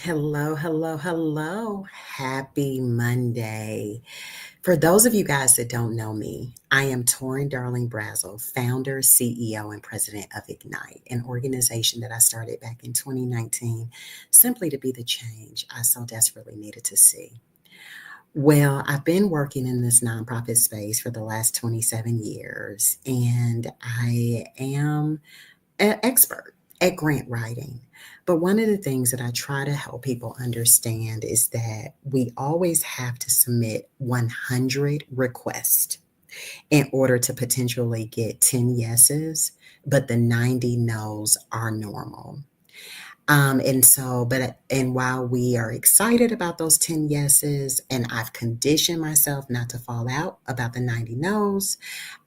Hello, hello, hello. Happy Monday. For those of you guys that don't know me, I am Torin Darling Brazel, founder, CEO, and president of Ignite, an organization that I started back in 2019 simply to be the change I so desperately needed to see. Well, I've been working in this nonprofit space for the last 27 years, and I am an expert at grant writing. But one of the things that I try to help people understand is that we always have to submit 100 requests in order to potentially get 10 yeses, but the 90 no's are normal. And while we are excited about those 10 yeses, and I've conditioned myself not to fall out about the 90 no's,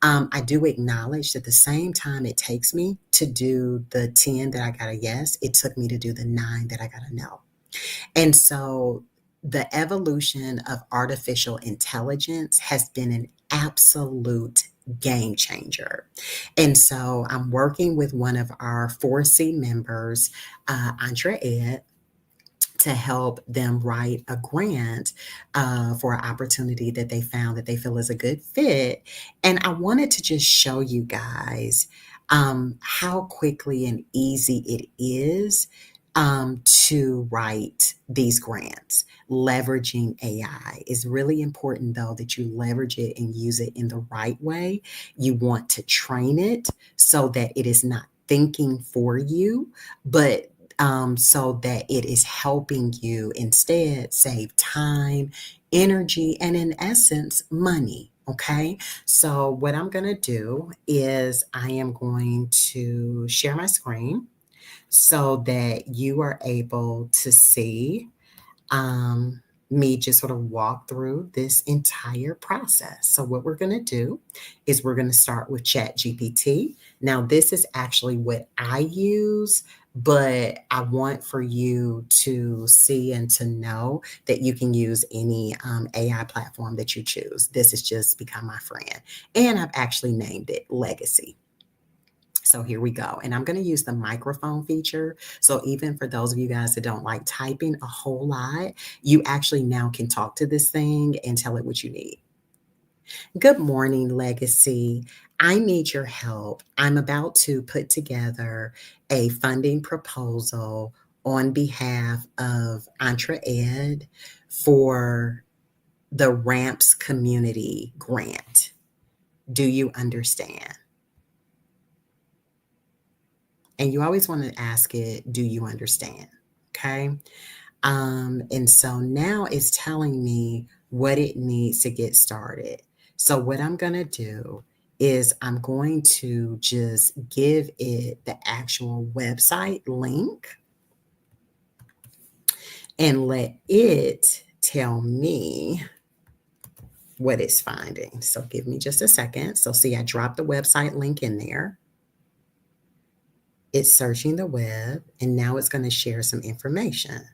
I do acknowledge that the same time it takes me to do the 10 that I got a yes, it took me to do the 9 that I got a no. And so the evolution of artificial intelligence has been an absolute game changer. And so I'm working with one of our 4C members, Andrea Ed, to help them write a grant for an opportunity that they found that they feel is a good fit. And I wanted to just show you guys how quickly and easy it is to write these grants. Leveraging AI is really important, though, that you leverage it and use it in the right way. You want to train it so that it is not thinking for you, but so that it is helping you instead save time, energy, and in essence, money. Okay, so what I'm going to do is I am going to share my screen so that you are able to see me just sort of walk through this entire process. So what we're going to do is we're going to start with Chat GPT. Now, this is actually what I use, but I want for you to see and to know that you can use any AI platform that you choose. This has just become my friend. And I've actually named it Legacy. So here we go. And I'm going to use the microphone feature. So even for those of you guys that don't like typing a whole lot, you actually now can talk to this thing and tell it what you need. Good morning, Legacy. I need your help. I'm about to put together a funding proposal on behalf of Entre Ed for the RAMPS community grant. Do you understand? And you always want to ask it, do you understand? Okay. And so now it's telling me what it needs to get started. So what I'm going to do is I'm going to just give it the actual website link and let it tell me what it's finding. So give me just a second. So see, I dropped the website link in there. It's searching the web, and now it's going to share some information.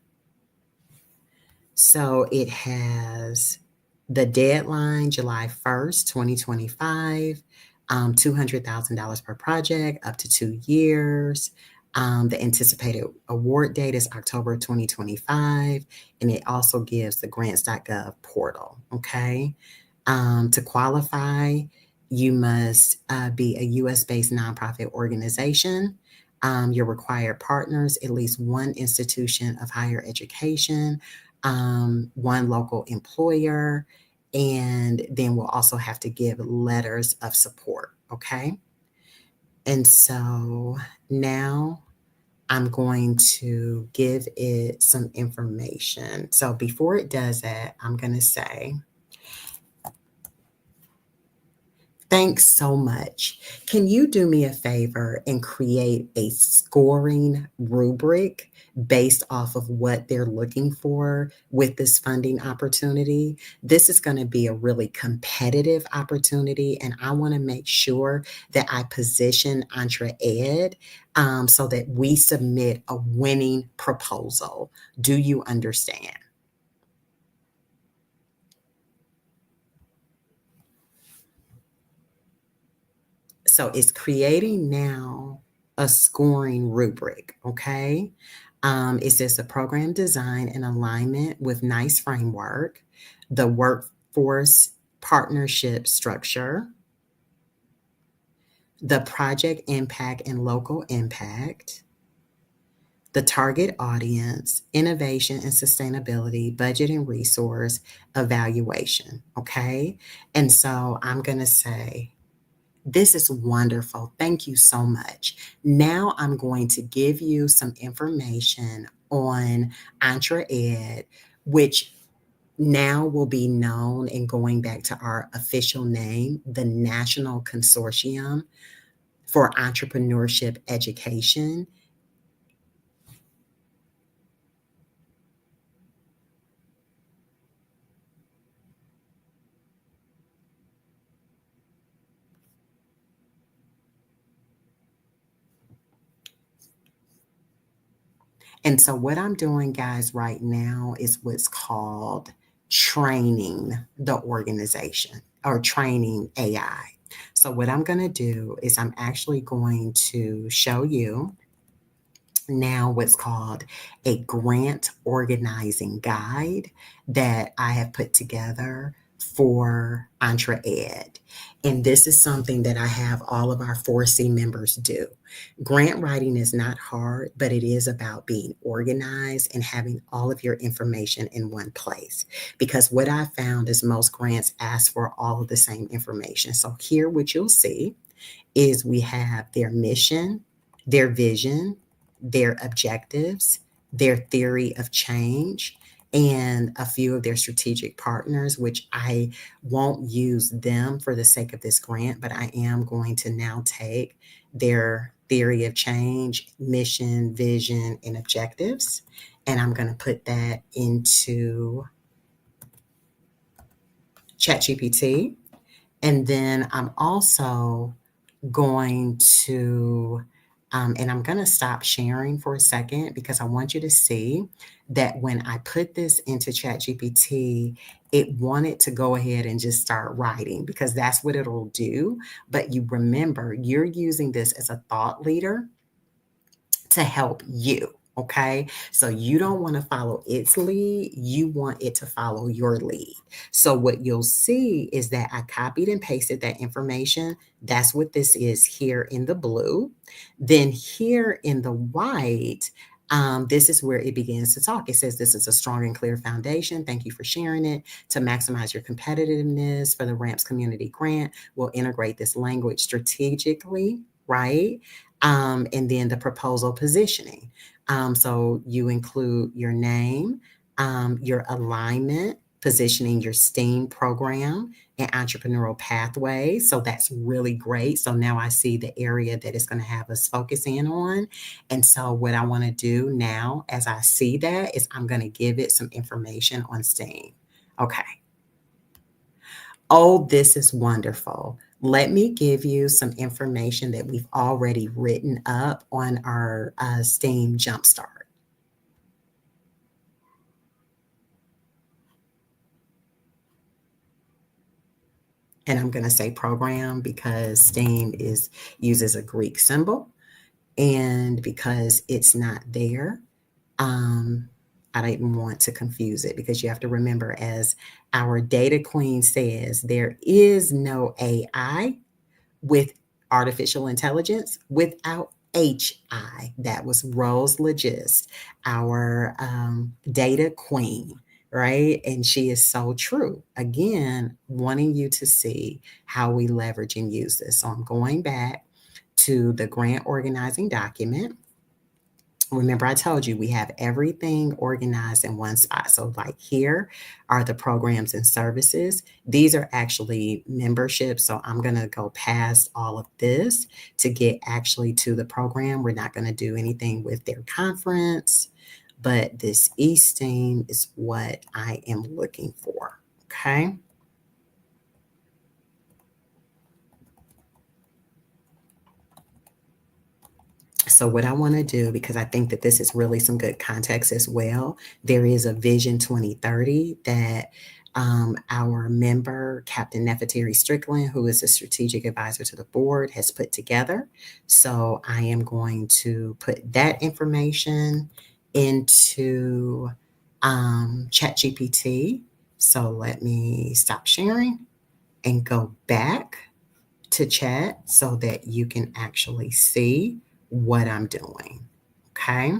So it has the deadline, July 1st, 2025, $200,000 per project, up to 2 years. The anticipated award date is October 2025, and it also gives the grants.gov portal, okay? To qualify, you must be a US-based nonprofit organization. Your required partners, at least one institution of higher education, one local employer, and then we'll also have to give letters of support, okay? And so now I'm going to give it some information. So before it does that, I'm going to say, thanks so much. Can you do me a favor and create a scoring rubric based off of what they're looking for with this funding opportunity? This is going to be a really competitive opportunity, and I want to make sure that I position Entre Ed so that we submit a winning proposal. Do you understand? So it's creating now a scoring rubric, okay? It says the program design and alignment with NICE framework, the workforce partnership structure, the project impact and local impact, the target audience, innovation and sustainability, budget and resource, evaluation. Okay. And so I'm going to say, this is wonderful. Thank you so much. Now I'm going to give you some information on EntreEd, which now will be known, and going back to our official name, the National Consortium for Entrepreneurship Education. And so, what I'm doing, guys, right now is what's called training the organization or training AI. So, what I'm going to do is I'm actually going to show you now what's called a grant organizing guide that I have put together for EntreEd. And this is something that I have all of our 4C members do. Grant writing is not hard, but it is about being organized and having all of your information in one place. Because what I found is most grants ask for all of the same information. So here what you'll see is we have their mission, their vision, their objectives, their theory of change, and a few of their strategic partners, which I won't use them for the sake of this grant, but I am going to now take their theory of change, mission, vision, and objectives, and I'm going to put that into ChatGPT. And then I'm also going to, and I'm going to stop sharing for a second because I want you to see that when I put this into ChatGPT, it wanted to go ahead and just start writing because that's what it'll do. But you remember, you're using this as a thought leader to help you. Okay. So you don't want to follow its lead. You want it to follow your lead. So what you'll see is that I copied and pasted that information. That's what this is here in the blue. Then here in the white, this is where it begins to talk. It says, this is a strong and clear foundation. Thank you for sharing it. To maximize your competitiveness for the RAMPS community grant, we'll integrate this language strategically, right? And then the proposal positioning. So you include your name, your alignment, positioning your STEAM program and entrepreneurial pathway. So that's really great. So now I see the area that it's going to have us focus in on. And so what I want to do now, as I see that, is I'm going to give it some information on STEAM. Okay. Oh, this is wonderful. Let me give you some information that we've already written up on our STEAM Jumpstart. And I'm going to say program because STEAM uses a Greek symbol, and because it's not there, I didn't want to confuse it because you have to remember, as our data queen says, there is no AI with artificial intelligence without HI. That was Rose Legist, our data queen, right? And she is so true. Again, wanting you to see how we leverage and use this. So I'm going back to the grant organizing document. Remember, I told you we have everything organized in one spot. So, like, here are the programs and services. These are actually memberships. So, I'm going to go past all of this to get actually to the program. We're not going to do anything with their conference, but this e-STEAM is what I am looking for. Okay. So, what I want to do, because I think that this is really some good context as well, there is a Vision 2030 that our member, Captain Nefertari Strickland, who is a strategic advisor to the board, has put together. So, I am going to put that information into ChatGPT. So let me stop sharing and go back to chat so that you can actually see what I'm doing. Okay.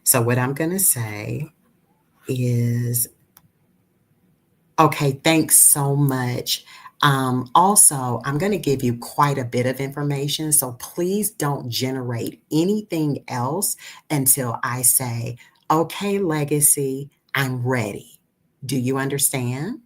So what I'm going to say is, okay, thanks so much. Also, I'm going to give you quite a bit of information. So please don't generate anything else until I say, okay, Legacy, I'm ready. Do you understand?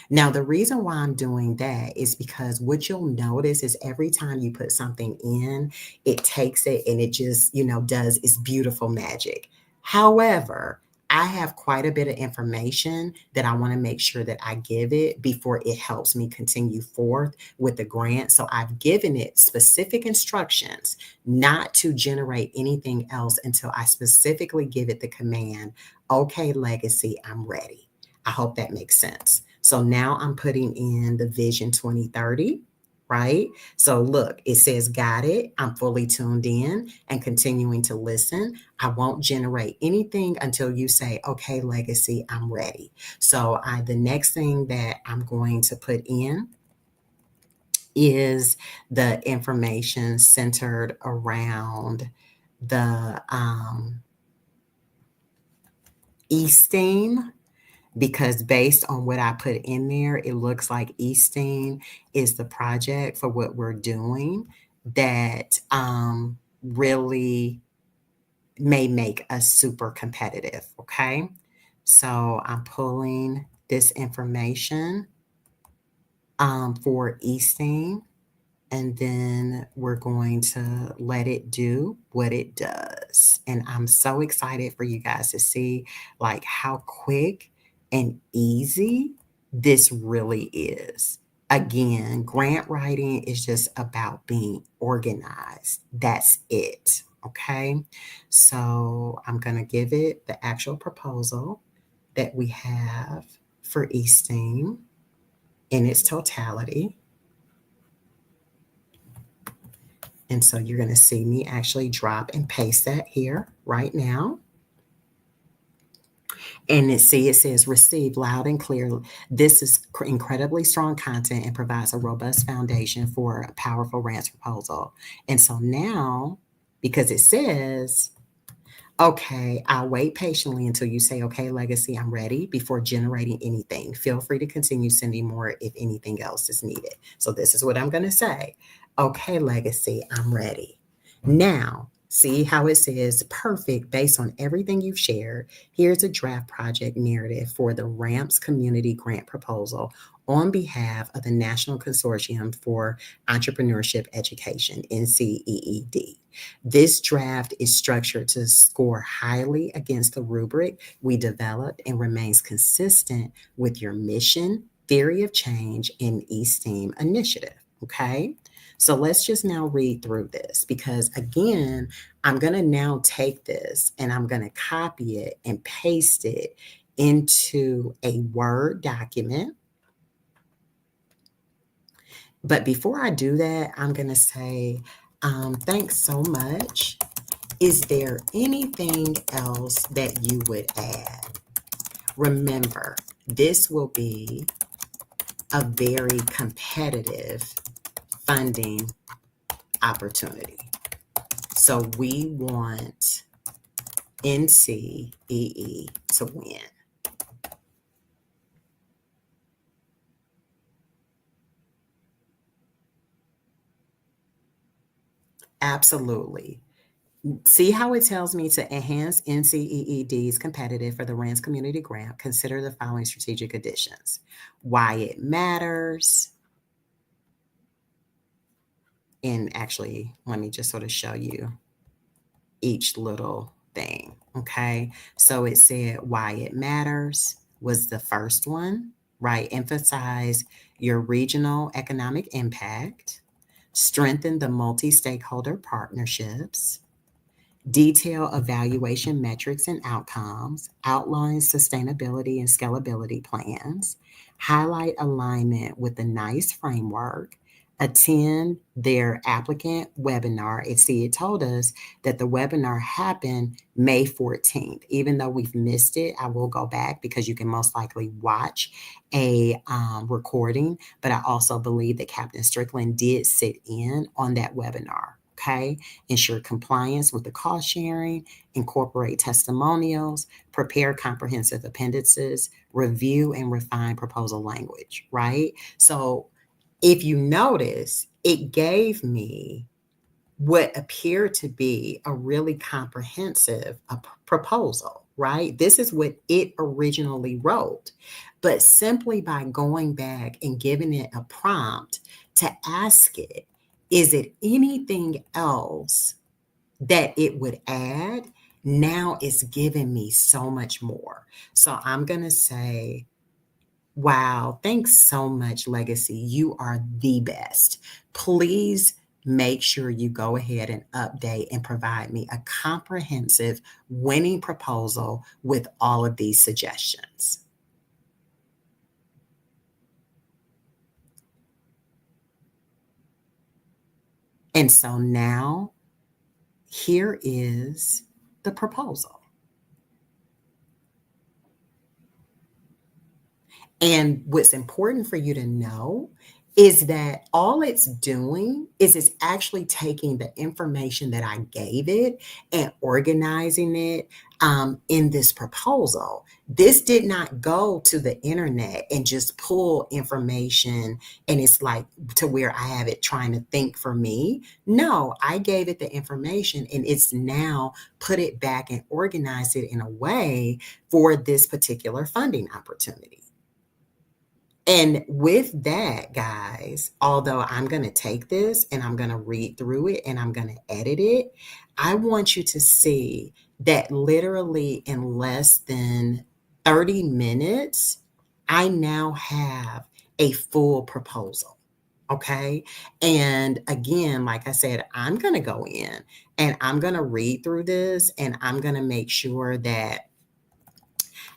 Now, the reason why I'm doing that is because what you'll notice is every time you put something in, it takes it and it just, does its beautiful magic. However, I have quite a bit of information that I want to make sure that I give it before it helps me continue forth with the grant. So I've given it specific instructions not to generate anything else until I specifically give it the command, okay, Legacy, I'm ready. I hope that makes sense. So now I'm putting in the Vision 2030, right? So look, it says got it. I'm fully tuned in and continuing to listen. I won't generate anything until you say, okay, Legacy, I'm ready. So the next thing that I'm going to put in is the information centered around the esteem, because based on what I put in there, it looks like Easting is the project for what we're doing that really may make us super competitive. Okay. So I'm pulling this information for Easting, and then we're going to let it do what it does. And I'm so excited for you guys to see like how quick and easy this really is. Again, grant writing is just about being organized. That's it. Okay. So I'm going to give it the actual proposal that we have for Easting in its totality. And so you're going to see me actually drop and paste that here right now. And it says receive loud and clear. This is incredibly strong content and provides a robust foundation for a powerful RAMPS proposal. And so now, because it says, okay, I'll wait patiently until you say, okay, Legacy, I'm ready before generating anything. Feel free to continue sending more if anything else is needed. So this is what I'm going to say. Okay, Legacy, I'm ready. Now, see how it says perfect based on everything you've shared. Here's a draft project narrative for the RAMPS community grant proposal on behalf of the National Consortium for Entrepreneurship Education, NCEED. This draft is structured to score highly against the rubric we developed and remains consistent with your mission, theory of change, and Esteem initiative. Okay. So let's just now read through this because, again, I'm going to now take this and I'm going to copy it and paste it into a Word document. But before I do that, I'm going to say, thanks so much. Is there anything else that you would add? Remember, this will be a very competitive funding opportunity. So we want NCEE to win. Absolutely. See how it tells me to enhance NCEED's competitive for the RANS Community Grant. Consider the following strategic additions. Why it matters. And actually, let me just sort of show you each little thing. Okay. So it said why it matters was the first one, right? Emphasize your regional economic impact, strengthen the multi-stakeholder partnerships, detail evaluation metrics and outcomes, outline sustainability and scalability plans, highlight alignment with the NICE framework, attend their applicant webinar. It told us that the webinar happened May 14th. Even though we've missed it, I will go back because you can most likely watch a recording. But I also believe that Captain Strickland did sit in on that webinar. Okay. Ensure compliance with the cost sharing, incorporate testimonials, prepare comprehensive appendices, review and refine proposal language, right? So if you notice, it gave me what appeared to be a really comprehensive proposal, right? This is what it originally wrote. But simply by going back and giving it a prompt to ask it, is it anything else that it would add? Now it's giving me so much more. So I'm going to say, wow, thanks so much, Legacy. You are the best. Please make sure you go ahead and update and provide me a comprehensive winning proposal with all of these suggestions. And so now here is the proposal. And what's important for you to know is that all it's doing is it's actually taking the information that I gave it and organizing it in this proposal. This did not go to the internet and just pull information and it's like to where I have it trying to think for me. No, I gave it the information and it's now put it back and organized it in a way for this particular funding opportunity. And with that, guys, although I'm going to take this and I'm going to read through it and I'm going to edit it, I want you to see that literally in less than 30 minutes, I now have a full proposal. Okay. And again, like I said, I'm going to go in and I'm going to read through this and I'm going to make sure that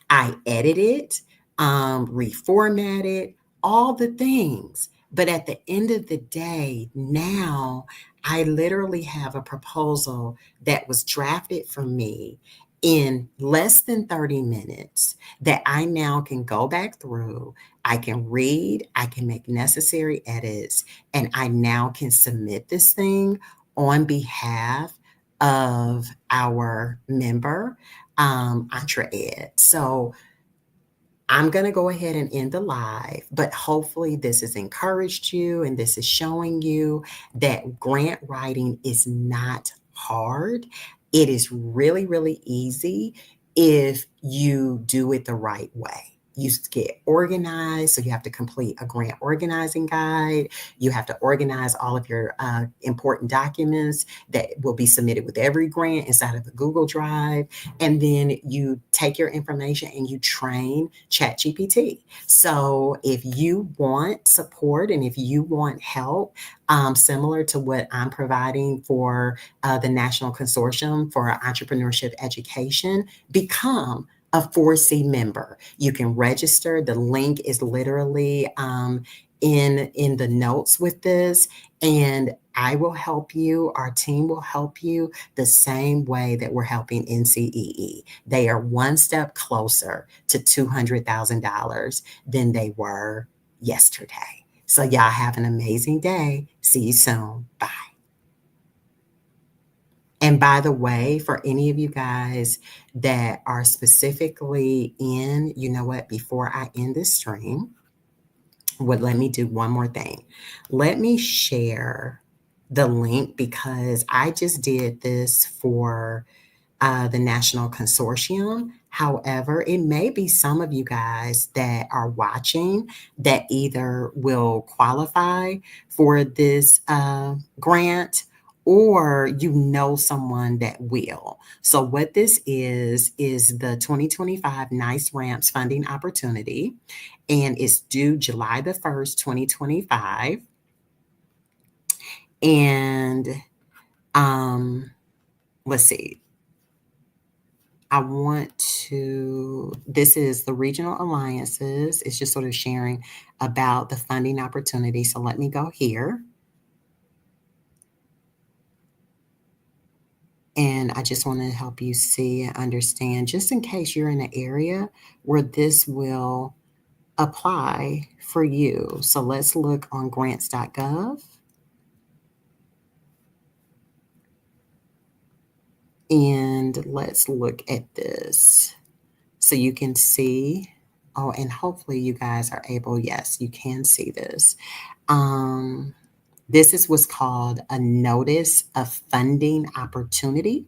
I edit it, reformat it, all the things. But at the end of the day, now I literally have a proposal that was drafted for me in less than 30 minutes that I now can go back through. I can read, I can make necessary edits, and I now can submit this thing on behalf of our member Entre Ed. So I'm going to go ahead and end the live, but hopefully this has encouraged you and this is showing you that grant writing is not hard. It is really, really easy if you do it the right way. You get organized, so you have to complete a grant organizing guide. You have to organize all of your important documents that will be submitted with every grant inside of a Google Drive. And then you take your information and you train ChatGPT. So if you want support and if you want help, similar to what I'm providing for the National Consortium for Entrepreneurship Education, become a 4C member. You can register. The link is literally in the notes with this, and I will help you. Our team will help you the same way that we're helping NCEE. They are one step closer to $200,000 than they were yesterday. So y'all have an amazing day. See you soon. Bye. And by the way, for any of you guys that are specifically in, you know what, before I end this stream, let me do one more thing. Let me share the link because I just did this for the National Consortium. However, it may be some of you guys that are watching that either will qualify for this grant or you know someone that will. So what this is the 2025 NICE RAMPS funding opportunity, and it's due July the 1st, 2025. And let's see. This is the regional alliances. It's just sort of sharing about the funding opportunity. So let me go here. And I just want to help you see and understand, just in case you're in an area where this will apply for you. So let's look on grants.gov and let's look at this so you can see. Oh, and hopefully you guys are able, yes, you can see this. Um, this is what's called a notice of funding opportunity.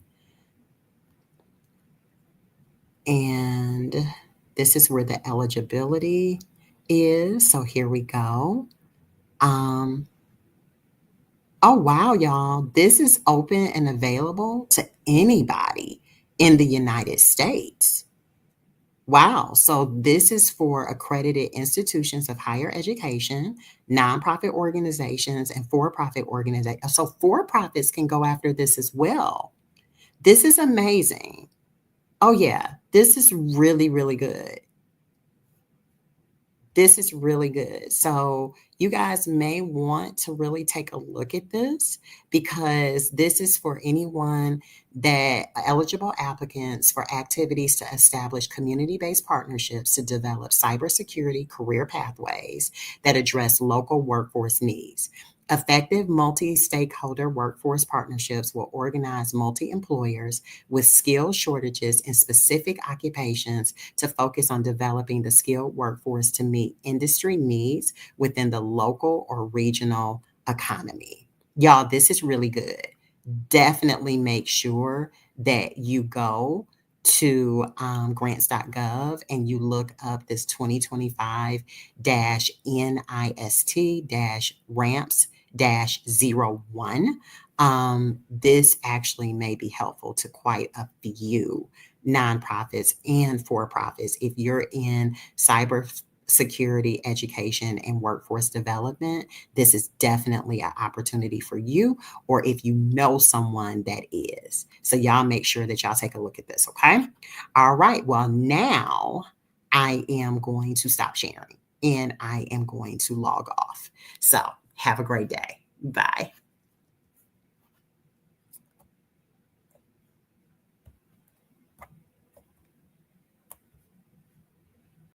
And this is where the eligibility is. So here we go. Um, oh, wow, y'all. This is open and available to anybody in the United States. Wow. So this is for accredited institutions of higher education, nonprofit organizations, and for-profit organizations. So for-profits can go after this as well. This is amazing. Oh, yeah. This is really, really good. This is really good. So, you guys may want to really take a look at this because this is for anyone that eligible applicants for activities to establish community based partnerships to develop cybersecurity career pathways that address local workforce needs. Effective multi stakeholder workforce partnerships will organize multi employers with skill shortages in specific occupations to focus on developing the skilled workforce to meet industry needs within the local or regional economy. Y'all, this is really good. Definitely make sure that you go to grants.gov and you look up this 2025 NIST RAMPS 01. This actually may be helpful to quite a few nonprofits and for profits. If you're in cyber security, education, and workforce development, this is definitely an opportunity for you, or if you know someone that is. So, y'all make sure that y'all take a look at this, okay? All right. Well, now I am going to stop sharing and I am going to log off. So, have a great day. Bye.